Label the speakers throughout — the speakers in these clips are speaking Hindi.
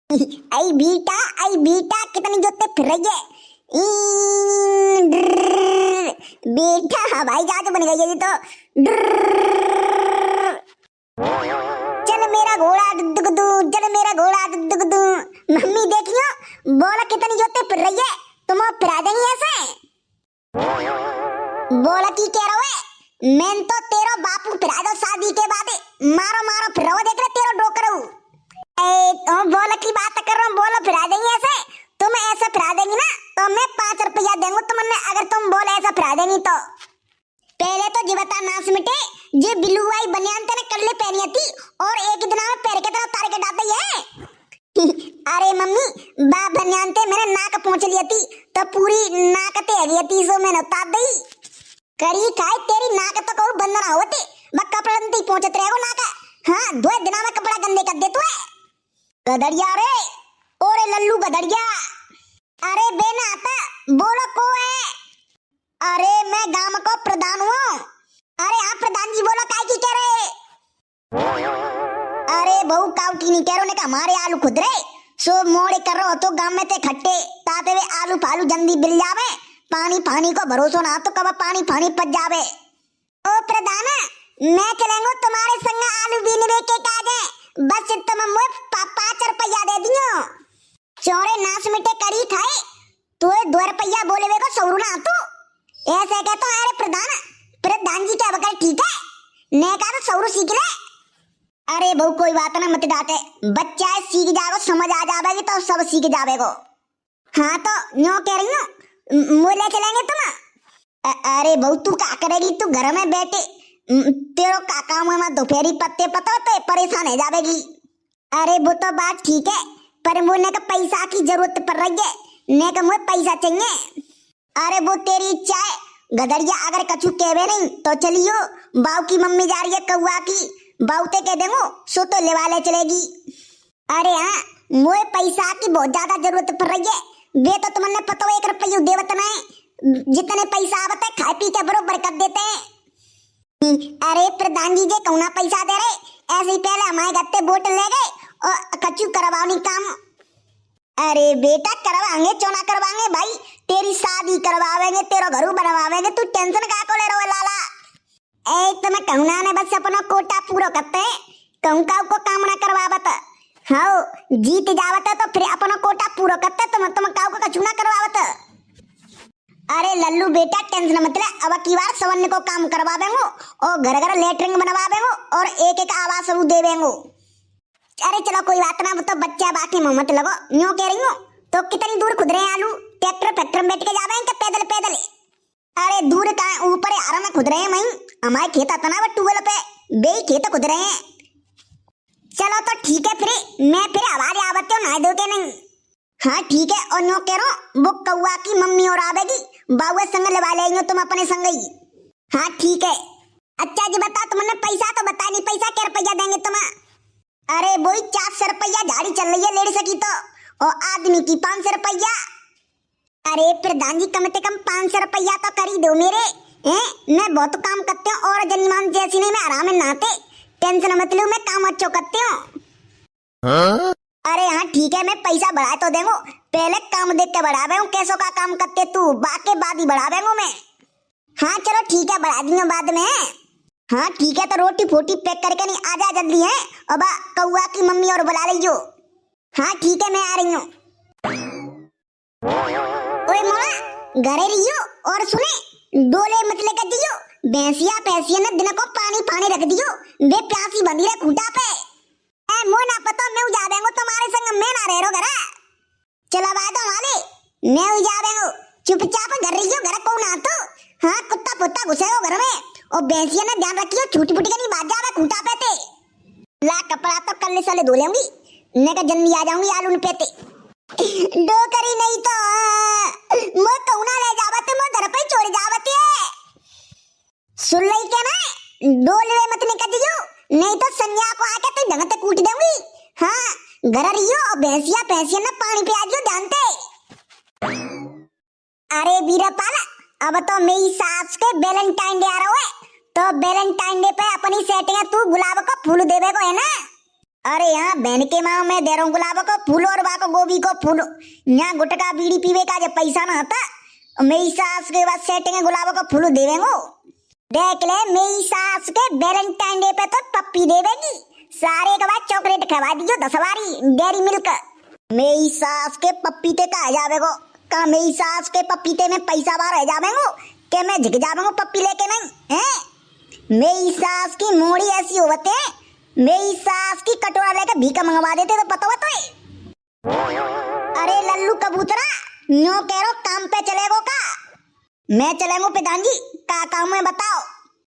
Speaker 1: आई बीटा कितनी जोते फिर रही है। बेटा हवाई जहाज बन गई है ये तो। चल मेरा घोड़ा दुगदू, चल मेरा घोड़ा दुगदू। मम्मी देखियो बोला कितनी जोते फिर रही है, तुम फिरा देंगी ऐसे। बोला की कह रहा है, मैं तो तेरा बापू फिरा दो शादी के बाद। मारो मारो फिरो देख ले तेरा डोकरू। बोला की बात कर रहा हूँ, बोलो फिरा देंगी ऐसे। तुम ऐसा फिरा देंगी ना तो मैं 5 रुपया दूंगा तुमने, अगर तुम बोले ऐसा फिरा देंगी तो। पहले तो जी बता नास मिटे, जे बिल्लू वाई बनियान तेने कल्ले पहनी थी और एक दिन में पैर के तरह उतार के डाल दी है। अरे मम्मी बा बनियान ते मैंने नाक पहुंच लिया थी तो पूरी नाक ते है थी, सो मैंने उतार दी। करी खाए तेरी नाक तो कहूं बंद ना होती, बस कपड़ा नहीं पहुंचत रहेगो नाक। हाँ 2 दिन में कपड़ा गंदे कर दे तू है गदड़िया रे। ओरे लल्लू गदड़िया। अरे बेना आता बोलो को है। अरे मैं गांव को प्रधान हूँ। अरे आप प्रधान जी बोलो काय की कह रहे। अरे बहू काऊ की नहीं कह रहे, ने हमारे आलू खुद रहे सो मोड़े कर रहे हो तो गांव में ते खट्टे ताते वे आलू फालू जल्दी बिल जावे। पानी पानी को भरोसा ना तो कब पानी पानी पच जावे। ओ प्रधान मैं चलेंगे तुम्हारे संग आलू बीन के काजे, बस तुम मुझे 5 रुपया दे दियो। चौड़े नाच मिटे कड़ी खाए तो 2 रुपया बोले वे को सौरू ना तू ऐसे कह तो। अरे प्रधान जी क्या बकर ठीक है ने कहा तो सौरू सीख ले। अरे बहु कोई बात ना मत डांटे, बच्चा है सीख जाएगा, समझ आ जाएगी तो सब सीख जाएगा। हाँ तो न्यों कह रही हूँ मोले चलेंगे तुम। अरे बहु तू क्या करेगी, तू घर में बैठे तेरो काका में दोपहरी पत्ते पता तो परेशान हो जाएगी। अरे वो तो बात ठीक है पर मुझे का पैसा की जरूरत पड़ रही है, ने का मुझे पैसा चाहिए। अरे वो तेरी इच्छा है गदड़िया, अगर कछु कहवे नहीं तो चलियो। बाऊ की मम्मी जा रही है कौआ की, बाऊते कह देंगो सो तो लेवा ले चलेगी। अरे हाँ मुझे पैसा की बहुत ज्यादा जरूरत पड़ रही है, वे तो तुमने पता 1 रुपया देवत नहीं, जितने पैसा आवता है खाए पी के बरोबर कर देते हैं। अरे प्रधान जी जे कौना पैसा दे रहे, ऐसे ही पहले हमारे गत्ते वोट ले गए और कछु करवाओ काम। अरे बेटा करवाएंगे चौना करवाएंगे भाई, तेरी शादी करवावेंगे, तेरा घर बनवावेंगे, तू टेंशन का को ले रहे हो लाला। ए तुम्हें कहना ने बस अपना कोटा पूरा करते हैं, कहूं का को काम ना करवावत। हाँ जीत जावत तो फिर अपना कोटा पूरा करते, तुम का को कछु ना करवावत। अरे लल्लू बेटा टेंशन मत ले, अब की बार सवर्ण को काम करवा देंगो और घर घर लेटरिंग बनवा देंगो और एक आवास दे देंगो। अरे चलो कोई बात ना, वो तो बच्चा बाकी मत लगो। न्यों कह रही हूँ तो कितनी दूर खुद रहे आलू, ट्रैक्टर फैक्टर में बैठ के जा रहे हैं पैदल पैदल। अरे दूर कहाँ ऊपर आरा में खुद रहे हैं वहीं, हमारे खेत आता ना वो टूवेल पे बे खेत खुद रहे हैं। चलो तो ठीक है फिर मैं फिर आवाज आवत हो ना दो के नहीं। हाँ ठीक है और न्यों कह रहा वो कौआ की मम्मी और आवेगी, बाबू संग लगा लेंगे तुम अपने संग ही। हाँ ठीक है। अच्छा जी बता तुमने पैसा तो बता नहीं, पैसा क्या रुपया देंगे तुम। अरे वही 400 रुपया झाड़ी चल रही है लेडी सकी तो, और आदमी की 500 रुपया। अरे प्रधान जी कम से कम 500 रुपया तो कर ही दो मेरे हैं, मैं बहुत काम करते हूँ और जनीमान जैसी नहीं, मैं आराम में नहाते, टेंशन मत लो मैं काम अच्छा करते हूँ। अरे हाँ ठीक है मैं पैसा बढ़ा तो देंगो, पहले काम देख के बढ़ावे हूँ, कैसो का काम करते तू बाके बाद ही बढ़ावे हूँ मैं। हाँ चलो ठीक है बढ़ा दूंगा बाद में। हाँ ठीक है तो रोटी फोटी पैक करके नहीं आ जा जल्दी है, अब कौआ की मम्मी और बुला लीजियो। हाँ ठीक है मैं आ रही हूँ। ओए मोड़ा घरे रहियो और सुने डोले मत लेकर दियो, भैंसिया पैसिया ने दिन को पानी पानी रख दियो, वे प्यासी बंधी रहे खूंटा पे। ए मो ना पता मैं जा देंगो तुम्हारे संग, मैं ना रह रो घरा। चला बात वाले मैं जा देंगो, चुपचाप घर रहियो, घर को ना तो। हाँ कुत्ता पुत्ता घुसेगो घर में और भैंसिया ने ध्यान रखियो छूटी फुटी का नहीं बात जावे खूंटा पे ते। ला कपड़ा तो कल साले धो लेंगी, मैं का जल्दी आ जाऊंगी आलू पे ते। दो करी नहीं तो मैं कौना ले जावत, मैं घर पे छोड़ जावत है। सुन लई क्या ना, डोले मत निकल दियो नहीं तो संज्ञा को आके तो ढंग से कूट दूंगी। हाँ घर रहियो और भैंसिया भैंसिया ना पानी पिया दियो जानते। अरे वीरपाल अब तो मेरी सास के वैलेंटाइन डे आ रहा है, तो वैलेंटाइन डे पे अपनी सेटिंग तू गुलाब को फूल देवे को है ना। अरे यहाँ बहन के माँ मैं दे रहा हूँ गुलाब को फूल और बाको गोभी को फूल। यहाँ गुटका बीड़ी पीवे का जब पैसा ना होता मेरी सास के बाद सेटिंग गुलाब को फूल देवेंगो। देख ले मेरी सास के वैलेंटाइन डे पे तो पप्पी देवेगी, सारे के बाद चॉकलेट खवा दीजिए 10 बारी डेयरी मिल्क। मेरी सास के पपीते का जावेगो का मेरी सास के पपीते में पैसा बार है जावेगो के मैं झिक जावेगो पप्पी लेके नहीं है। मेरी सास की मोड़ी ऐसी होते हैं, मेरी सास की कटोरा लेकर भीख मंगवा देते तो पता होता है। अरे लल्लू कबूतरा नो कह रहा काम पे चलेगो का? मैं चलेगो प्रधान जी का काम है बताओ।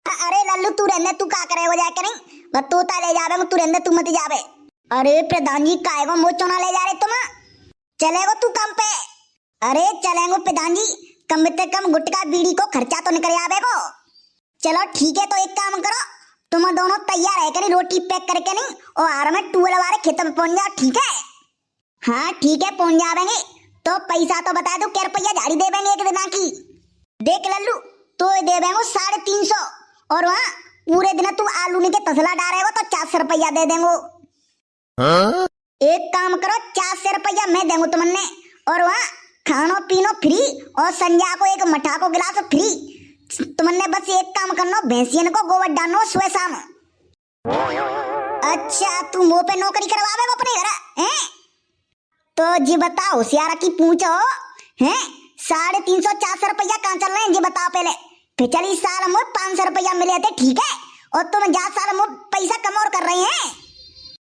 Speaker 1: अरे लल्लू तू रहने तू का करेगो जाके नहीं बस तोता ले जावे तू रहने तू मत जावे। अरे प्रधान जी काएगो मोचो ना ले जा रहे तुम चलेगो तू काम पे। अरे चलेगो प्रधान जी कम से कम गुटका बीड़ी को खर्चा तो निकल आवेगो। चलो ठीक है तो एक काम करो तुम दोनों तैयार है कहीं रोटी पैक करके नहीं और आर में टूल वाले खेत में पहुंच जाओ ठीक है। हाँ ठीक है पहुंच जावेंगे तो पैसा तो बता दो क्या रुपया झाड़ी देवेंगे एक दिन की। देख लल्लू तो दे देंगे 350 और वहाँ पूरे दिन तू आलू के तसला डालेगा तो 400 रुपया दे देंगे। एक काम करो 400 रुपया मैं देंगे तुमने और वहाँ खानो पीनो फ्री और संध्या को एक मठा को गिलास फ्री। तुमने बस एक काम करना भैंसियन को गोबर डालना सुबह शाम। अच्छा तू मुंह पे नौकरी करवावे अपने घर हैं? तो जी बताओ होशियारा की पूछो हैं 350 400 रुपया कहाँ चल रहे हैं जी बताओ पहले। पिछली साल मुझे 500 रुपया मिले थे ठीक है और तुम जा साल मुझे पैसा कम और कर रहे हैं।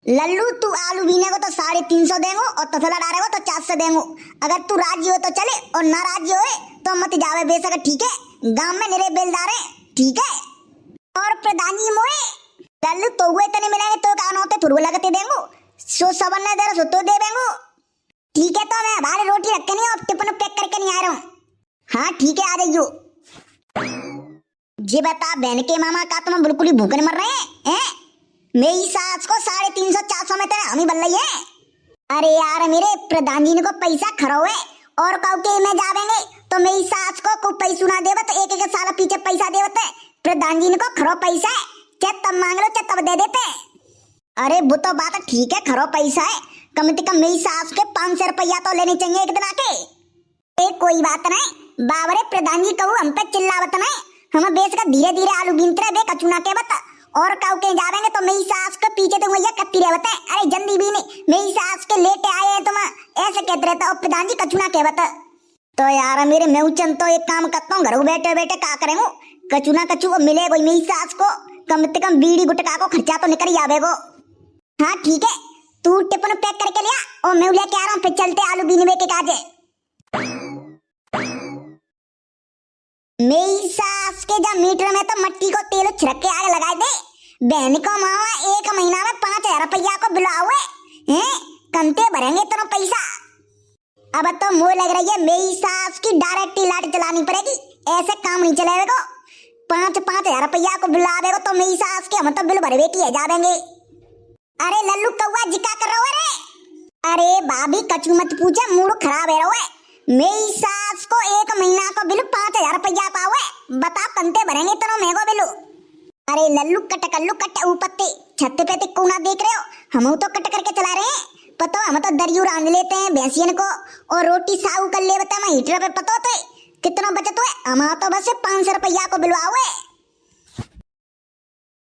Speaker 1: लल्लू तू आलू बीने को तो 350 देंगो और तसला डालेगो तो 400 देंगो। अगर तू राजी हो तो चले और ना राजी हो तो मत जावे बेशक ठीक है। गांव में निरे बेलदार है ठीक है। और प्रधान जी मोए लल्लू तो हुए तने मिलेंगे तो कान होते थुरु लगते देंगो सो सबन ने दे तो दे देंगो ठीक है। तो मैं हमारी रोटी रख के नहीं और टिफिन पैक करके नहीं आ रहा हूँ। हाँ ठीक है आ जाइयो। जी बता बहन के मामा का तुम बिल्कुल ही भूखे मर रहे हैं? मेरी सास को 350 400 में तेरे हम ही बन रही है। अरे यार मेरे प्रधान जी ने को पैसा खरो है और कहो के में जावेंगे तो मेरी सास को पैसा ना देवे तो एक साल पीछे पैसा देवते प्रधान जी ने को खरो पैसा है चाहे तब मांग लो चाहे तब दे देते। अरे वो तो बात ठीक है खरो पैसा है कम से कम मेरी सास के 500 रुपया तो लेने चाहिए एक दिन आके। कोई बात नहीं बाबरे प्रधान जी कहू हम पे चिल्लावत नहीं हम बेच का धीरे धीरे आलू गिनते रहे कचुना के बता और काउ के जावेंगे तो मेरी सास के पीछे तो भैया कत्ती रहे बता। अरे जल्दी भी नहीं मेरी सास के लेटे आए हैं तुम ऐसे कहते रहता और प्रधान जी कचुना के बता। तो यार मेरे मेउचन तो एक काम करता हूँ घर बैठे बैठे क्या करेंगे कचुना कचू को मिले कोई मेरी सास को कम से कम बीड़ी गुटका को खर्चा तो निकल जावेगो। हाँ ठीक है तू टिफिन पैक करके लिया और मैं लेके आ रहा हूँ फिर चलते आलू बीनवे के काजे। मेरी सास के जब मीटर में तो मट्टी को तेल छिड़क के आग लगा दे बहन को मावा 1 महीना में 5000 रुपया को बिलाओ हैं कंते भरेंगे तेरा पैसा। अब तो मुझे लग रही है मेरी सास की डायरेक्ट लाट चलानी पड़ेगी ऐसे काम नहीं चलेगा। 5,000 रुपया को बिलावेगा तो मेरी सास के हम तो बिल भरवे की है जावेंगे। अरे लल्लू कौआ जिका कर रहा है रे। अरे भाभी कचू मत पूछे मूड खराब है रहो मेरी सास को 1 महीना का बिल 5,000 रुपया पावे बता कंते भरेंगे तेरा महंगो बिल। अरे लल्लू कटकल्लू कट ऊपत्ते छत पे को ना देख रहे हो हम तो कट करके चला रहे हैं पता हम तो दरियो रांध लेते हैं भैंसियन को और रोटी साऊ कर ले बता मैं हीटर पे पता होते कितना बचत हुए हम तो बस 500 रुपया को बिलवाओ।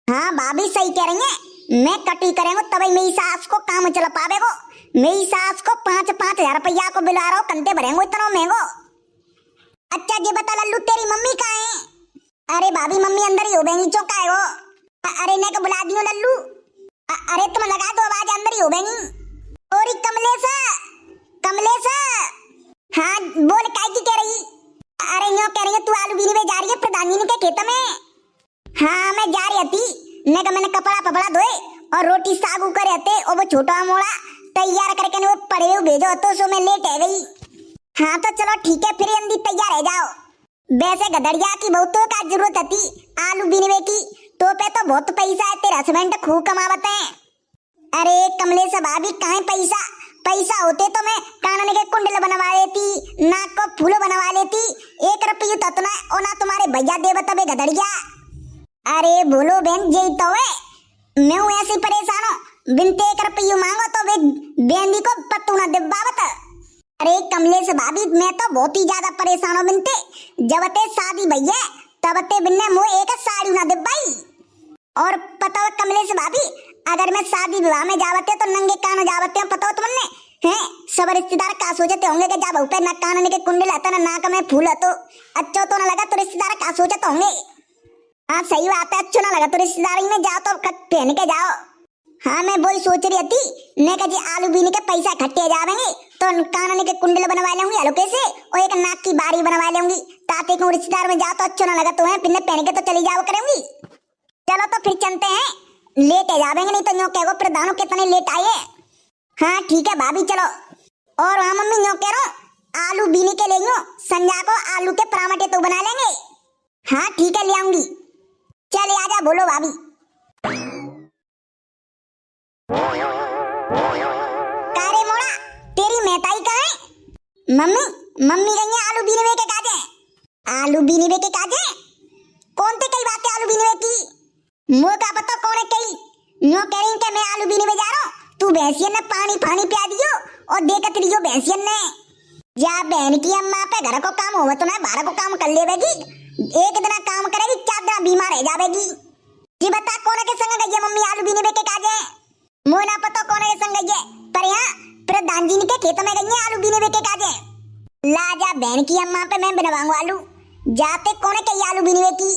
Speaker 1: हाँ भाभी सही कह रही है मैं कटी करेंगे तभी मेरी सास को काम चला पावेगो। मेरी सास को 5,000 रुपया को बिला रहा हो कंते भरेंगे इतना महंगो। अच्छा जी बता लल्लू तेरी मम्मी कहाँ है? अरे भाभी मम्मी अंदर ही हो बेंगी चौका है वो। अरे ने को बुला दियो लल्लू। अरे तुम लगा दो आवाज अंदर ही हो बेंगी। और कमलेश हाँ बोल काय की कह रही? अरे यूं कह रही है तू आलू बीनवे जा रही है प्रधान जी के खेत में। हाँ मैं जा रही थी ने का मैंने कपड़ा पपड़ा धोए और रोटी सागू करे थे और वो छोटा मोड़ा तैयार करके वो पड़े हुए भेजो तो सो मैं लेट है गई। हाँ तो चलो ठीक है फिर अंदी तैयार है जाओ। वैसे गदड़िया की बहुत का जरूरत थी आलू बीनवे की तो पे तो बहुत पैसा है तेरा हस्बैंड खूब कमावते हैं। अरे कमलेश भाभी कहाँ पैसा होते तो मैं कानन के कुंडल बनवा लेती नाक को फूल बनवा लेती 1 रुपये तो ना और ना तुम्हारे भैया देवता बे गदड़िया। अरे बोलो बहन यही तो है मैं हूँ ऐसी परेशान हूँ बिनते 1 रुपये मांगो तो वे बेंदी को पत्तू ना दिब्बावत। अरे कमलेश भाभी मैं तो बहुत ही ज्यादा परेशान हूँ बिनते। जब ते शादी भैया तब ते बिन्ने मुझे एक साड़ी ना दिब्बाई। और पता हो कमलेश भाभी अगर मैं शादी विवाह में जावते तो नंगे कान जावते हैं, पता हो तुमने हैं? सब रिश्तेदार का सोचते होंगे कि जा बहू पे ना कान के कुंडल आता ना नाक में फूल तो अच्छा तो ना लगा तो रिश्तेदार का सोचते होंगे। हाँ सही बात है, अच्छा ना लगा तो रिश्तेदारी में जाओ तो पहन के जाओ। हाँ मैं वही सोच रही थी मैं कहा जी आलू बीने के पैसा इकट्ठे जावेंगे तो कान के कुंडल बनवा लूंगी हल्के से और एक नाक की बारी बनवा लूंगी ताकि को रिश्तेदार में जाओ तो अच्छा ना लगा तो है फिर पहन के तो चली जाओ करूंगी। चलो तो फिर चलते हैं, लेट जावेंगे नहीं तो यूँ कहो प्रधानों कितने लेट आए। हाँ ठीक है भाभी चलो। और हाँ मम्मी यूँ कह रहा आलू बीने के ले संजा को आलू के पराठे तो बना लेंगे। हाँ ठीक है ले आऊंगी। चले आजा बोलो भाभी। कारे मोड़ा तेरी मेहताई कहाँ है? मम्मी मम्मी गई है आलू बीने के काजे। आलू बीने के काजे कौन थे कई बातें आलू बीने की? मुझे क्या पता कौन है कई। नो कह रही कि मैं आलू बीने में जा रहा हूँ तू भैंसियन ने पानी पानी पिया दियो और देखत रहियो भैंसियन ने। या बहन की अम्मा पे घर को काम होगा तो ना बाहर को काम कर लेवेगी, एक दिन काम करेगी 4 दिन बीमार रह जावेगी। जी बता कौन के संग गई है मम्मी आलू बीने के काजे? मुझे ना पता कौन के संग गई है पर यहाँ प्रधान जी के खेत में गई है आलू बीने के काजे। ला जा बहन की अम्मा पे मैं बनवाऊंगा आलू जाते कौन के आलू बीने की।